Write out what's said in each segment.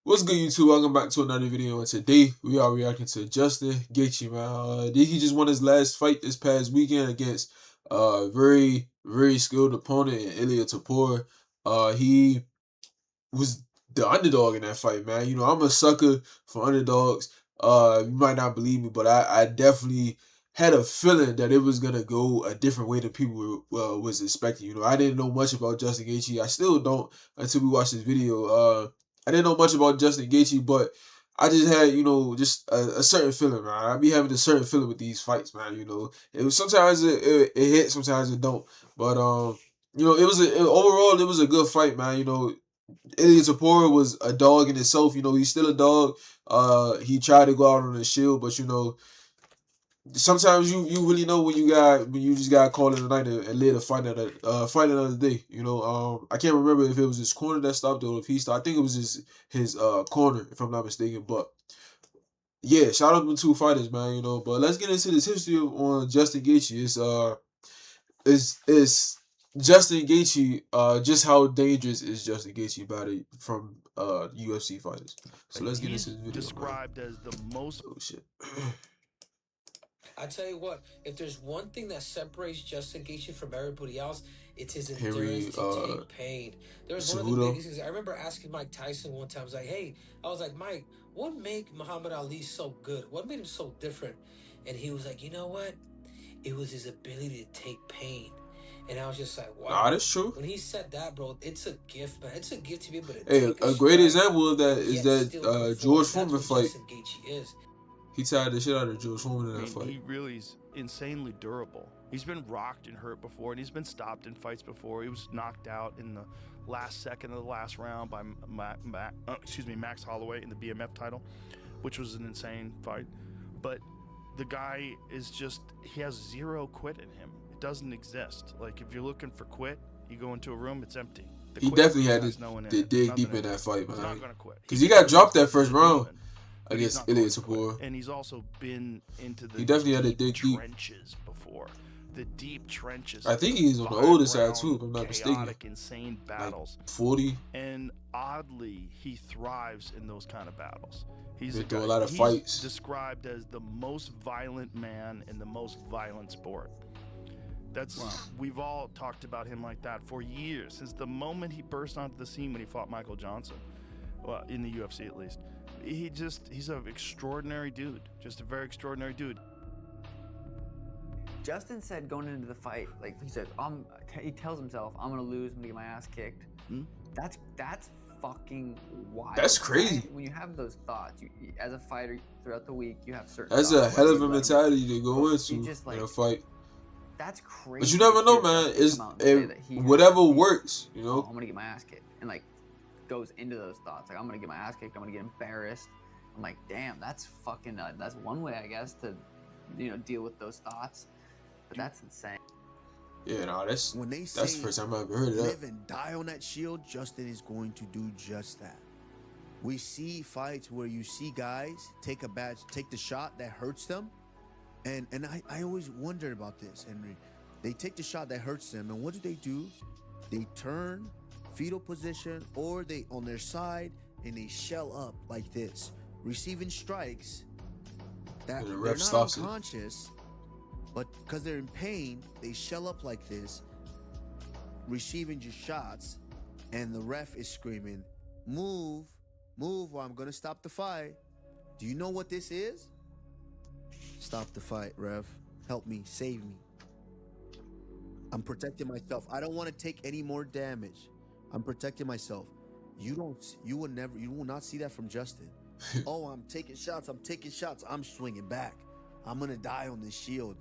What's good, YouTube? Welcome back to another video. And today we are reacting to Justin Gaethje, man. He just won his last fight this past weekend against very skilled opponent in Ilia Topuria. He was the underdog in that fight, man. You know, I'm a sucker for underdogs. You might not believe me, but I definitely had a feeling that it was gonna go a different way than people was expecting. You know, I didn't know much about Justin Gaethje. I still don't until we watch this video. I didn't know much about Justin Gaethje, but I just had, you know, just a certain feeling, man. I be having a certain feeling with these fights, man. You know, it was sometimes it hits, sometimes it don't. But you know, overall it was a good fight, man. You know, Ilia Topuria was a dog in itself. You know, he's still a dog. He tried to go out on a shield, but you know, sometimes you really know when you just got called in the night and later fight another day. You know, I can't remember if it was his corner that stopped or if he stopped. I think it was his corner, if I'm not mistaken. But yeah, shout out to the two fighters, man. You know, but let's get into this history on Justin Gaethje. It's Justin Gaethje, just how dangerous is Justin Gaethje from UFC fighters. So let's get into this video. Described as the most. Oh shit. I tell you what, if there's one thing that separates Justin Gaethje from everybody else, it's his Henry, endurance to take pain. There was one of the Cejudo. biggest things. I remember asking Mike Tyson one time, I was like, hey, Mike, what made Muhammad Ali so good? What made him so different? And he was like, you know what? It was his ability to take pain. And I was just like, wow. Nah, that's true. When he said that, bro, it's a gift, man. It's a gift to be able to Hey, take a great example of that is that George Foreman fight. Justin Gaethje is. He tied the shit out of George Foreman in that fight. He really is insanely durable. He's been rocked and hurt before, and he's been stopped in fights before. He was knocked out in the last second of the last round by Max Holloway in the BMF title, which was an insane fight. But the guy is he has zero quit in him. It doesn't exist. Like, if you're looking for quit, you go into a room, it's empty. He definitely had to dig deep in that fight, man. He's not gonna quit. Because he got dropped that first round against Ilia Topuria. And he's also been into the trenches before. The deep trenches. I think he's on the older side too, if I'm not mistaken. Insane battles. Like 40. And oddly, he thrives in those kind of battles. He's been through a lot of fights. Described as the most violent man in the most violent sport. We've all talked about him like that for years, since the moment he burst onto the scene when he fought Michael Johnson, well, in the UFC at least. He's an extraordinary dude, just a very extraordinary dude. Justin said going into the fight, like he said, he tells himself, I'm gonna lose, I'm gonna get my ass kicked. That's fucking wild. That's crazy. Right? When you have those thoughts, you, as a fighter throughout the week, you have certain. That's a hell of a mentality to go into in a fight. That's crazy. But you never know, man. Whatever works, you know. I'm gonna get my ass kicked, and like goes into those thoughts, like I'm gonna get my ass kicked, I'm gonna get embarrassed. I'm like, damn, that's fucking. That's one way, I guess, to deal with those thoughts. But that's insane. Yeah, no, that's the first time I've ever heard of that. Live and die on that shield, Justin is going to do just that. We see fights where you see guys take the shot that hurts them, and I always wondered about this, Henry. They take the shot that hurts them, and what do? They turn fetal position, or they on their side, and they shell up like this, receiving strikes that they're not unconscious. But because they're in pain, they shell up like this, receiving your shots, and the ref is screaming, move, or I'm going to stop the fight. Do you know what this is? Stop the fight, ref. Help me, save me. I'm protecting myself. I don't want to take any more damage. I'm protecting myself. You will not see that from Justin. Oh, I'm taking shots, I'm swinging back. I'm going to die on this shield.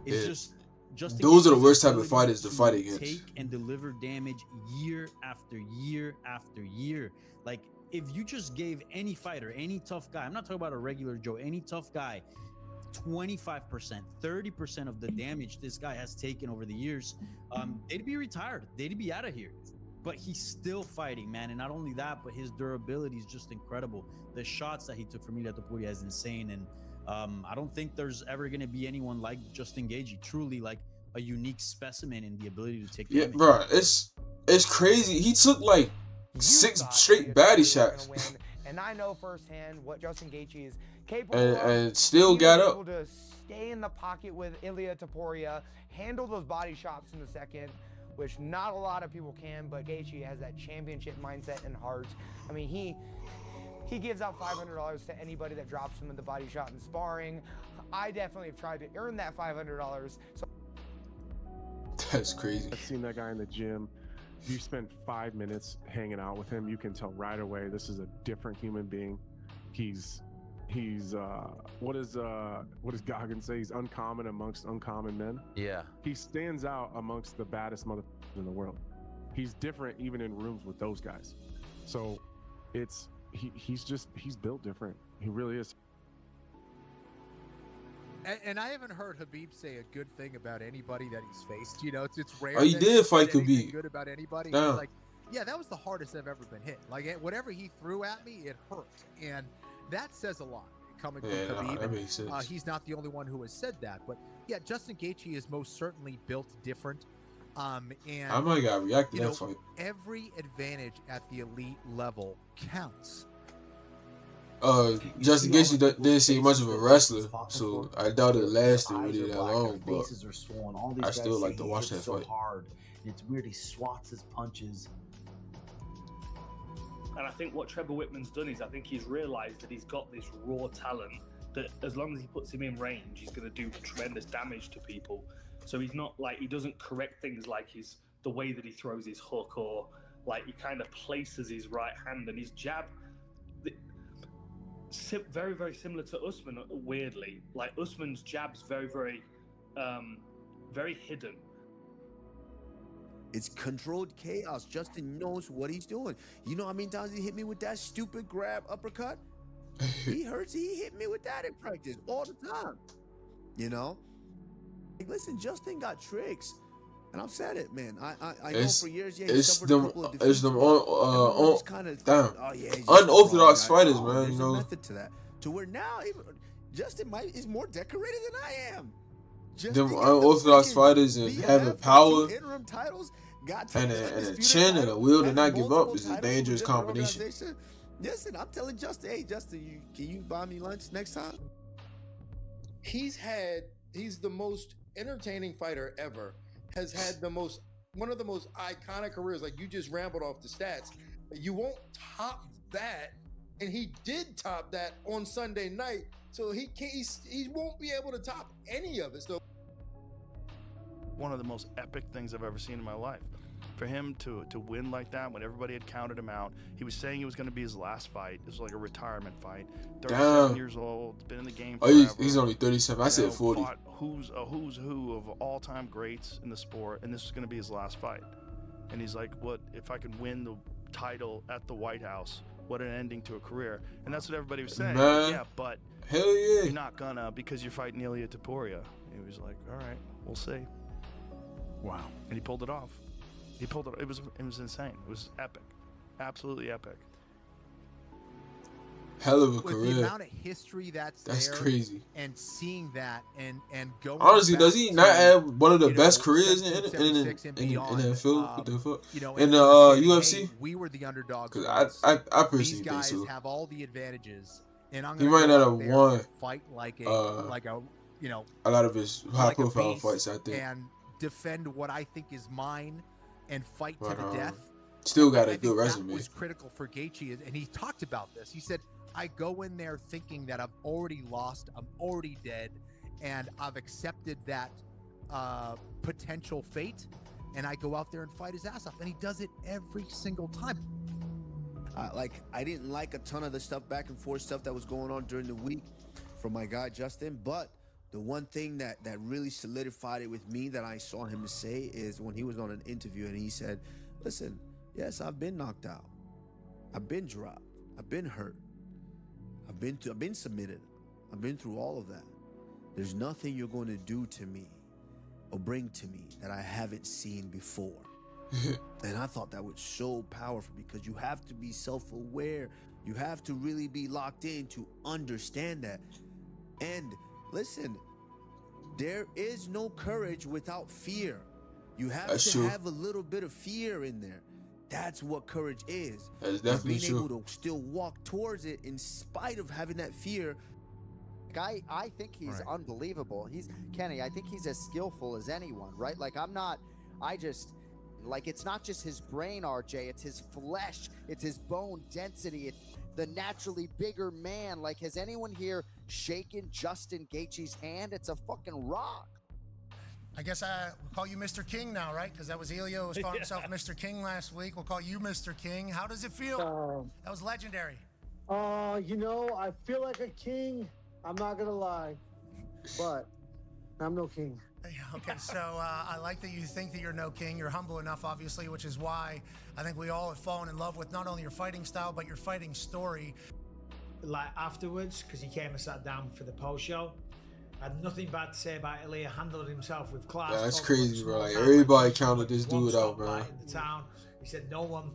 It's just those are the worst type of fighters to fight against. Take and deliver damage year after year after year. Like, if you just gave any fighter, any tough guy, I'm not talking about a regular Joe, any tough guy, 25%, 30% of the damage this guy has taken over the years, they'd be retired. They'd be out of here. But he's still fighting, man. And not only that, but his durability is just incredible. The shots that he took from Ilia Topuria is insane. And I don't think there's ever going to be anyone like Justin Gaethje, truly like a unique specimen in the ability to take damage. Yeah, bro, it's crazy. He took like You 6 thought straight Ilya body Topuria was gonna shots. win, and I know firsthand what Justin Gaethje is capable and, of. and still He got was up. able to stay in the pocket with Ilya Topuria, handle those body shots in the second, which not a lot of people can, but Gaethje has that championship mindset and heart. I mean, he gives out $500 to anybody that drops him in the body shot in sparring. I definitely have tried to earn that $500. So That's crazy. I've seen that guy in the gym. You spend 5 minutes hanging out with him, you can tell right away this is a different human being. He's what does Goggins say? He's uncommon amongst uncommon men. Yeah. He stands out amongst the baddest motherfuckers in the world. He's different even in rooms with those guys. So he's built different. He really is. And I haven't heard Khabib say a good thing about anybody that he's faced. You know, it's rare. Oh, he that did he's fight said anything Khabib. good about anybody. Damn. He's like, yeah, that was the hardest I've ever been hit. Like whatever he threw at me, it hurt, and that says a lot coming from Yeah, Khabib. that makes sense. He's not the only one who has said that, but yeah, Justin Gaethje is most certainly built different. And I might got reacted you to know, that fight. every advantage at the elite level counts. Justin Gaethje didn't seem much of a wrestler, so I doubt it lasted really that long. But faces are swollen. All these I still guys like say to he watch hits that so fight. hard. And it's weird. He swats his punches. And I think what Trevor Whitman's done is I think he's realised that he's got this raw talent that as long as he puts him in range, he's going to do tremendous damage to people. So he's not like, he doesn't correct things like the way that he throws his hook, or like he kind of places his right hand and his jab. Very, very similar to Usman, weirdly. Like Usman's jab's very, very, very hidden. It's controlled chaos. Justin knows what he's doing. You know how many times he hit me with that stupid grab uppercut? He hurts. He hit me with that in practice all the time. You know? Like, listen, Justin got tricks. And I've said it, man. I know for years, yeah, he suffered a couple of defeats. It's them he's unorthodox wrong, fighters, no, man. there's You a know, method to that. To where now, even Justin is more decorated than I am. them unorthodox fighters and having power interim titles, and a chin and a will to not give up is a dangerous combination. Listen, I'm telling Justin, hey, Justin, can you buy me lunch next time? He's the most entertaining fighter ever. Has had one of the most iconic careers. Like, you just rambled off the stats. You won't top that, and he did top that on Sunday night. So he won't be able to top any of it. So one of the most epic things I've ever seen in my life. For him to win like that when everybody had counted him out, he was saying it was going to be his last fight. It was like a retirement fight. 37 years old, been in the game forever. Oh, he's only 37. I said 40. Fought who's who of all-time greats in the sport, and this is going to be his last fight. And he's like, what if I could win the title at the White House? What an ending to a career. And that's what everybody was saying. Man. Yeah, but hell yeah, you're not gonna, because you're fighting Ilya Topuria. He was like, all right, we'll see. Wow. And he pulled it off. He pulled it. It was insane. It was epic, absolutely epic. Hell of a With career. the amount of history that's there, crazy. And seeing that and going. Honestly, does he not have one of the best know, careers in 76 and the beyond, field? What the fuck? You know, in the saying, UFC? hey, we were the underdogs. Because I personally These think guys so. have all the advantages, and I'm He gonna might go not out have there won and fight like a you know, a lot of his high like a profile beast fights, I think. and defend what I think is mine and fight But, to the death. Still got I a good think resume. That was critical for Gaethje, and he talked about this. He said, I go in there thinking that I've already lost, I'm already dead, and I've accepted that potential fate, and I go out there and fight his ass off. And he does it every single time. I didn't like a ton of the stuff, back and forth stuff that was going on during the week from my guy Justin, but the one thing that really solidified it with me that I saw him say is when he was on an interview and he said, listen, yes, I've been knocked out, I've been dropped, I've been hurt, I've been submitted, I've been through all of that. There's nothing you're going to do to me or bring to me that I haven't seen before. And I thought that was so powerful, because you have to be self-aware. You have to really be locked in to understand that. And listen, there is no courage without fear. You have to have a little bit of fear in there. That's what courage is. That's definitely being true. able to still walk towards it in spite of having that fear. I think he's unbelievable. He's Kenny. I think he's as skillful as anyone, right? Like it's not just his brain, RJ. It's his flesh. It's his bone density. It's the naturally bigger man. Like, has anyone here shaken Justin Gaethje's hand? It's a fucking rock. I guess we'll call you Mr. King now, right? Because that was Elio who was calling himself Mr. King last week. We'll call you Mr. King. How does it feel? That was legendary. I feel like a king. I'm not gonna lie, but I'm no king. Okay, so I like that you think that you're no king. You're humble enough, obviously, which is why I think we all have fallen in love with not only your fighting style, but your fighting story. Like afterwards, because he came and sat down for the post show, I had nothing bad to say about Ilya. Handled himself with class. Yeah, that's crazy, bro. Like, everybody counted this dude out, man. In the town, he said no one,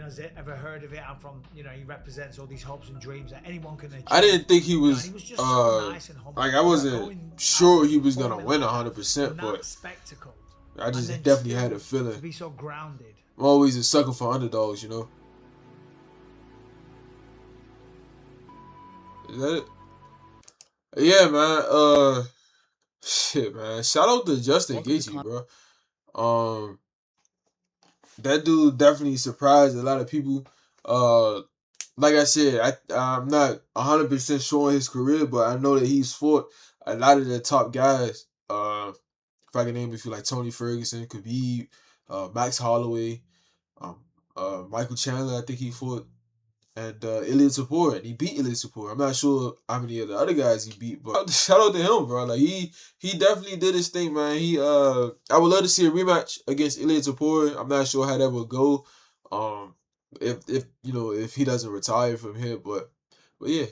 has ever heard of it. I'm from, he represents all these hopes and dreams that anyone can achieve. I didn't think he was, just so nice and humble. like, I wasn't sure he was gonna win 100%, but spectacle. I just definitely had a feeling. To be so grounded. I'm always a sucker for underdogs, Is that it? Yeah, man. Shit, man. Shout out to Justin Gaethje, bro. That dude definitely surprised a lot of people. Like I said, I'm not 100% sure on his career, but I know that he's fought a lot of the top guys. If I can name a few, like Tony Ferguson, Khabib, Max Holloway, Michael Chandler, I think he fought, and Ilya Tapor, and he beat Ilya Tapor. I'm not sure how many of the other guys he beat, but shout out to him, bro. Like he definitely did his thing, man. I would love to see a rematch against Ilya Tapor. I'm not sure how that would go. If he doesn't retire from here, but yeah.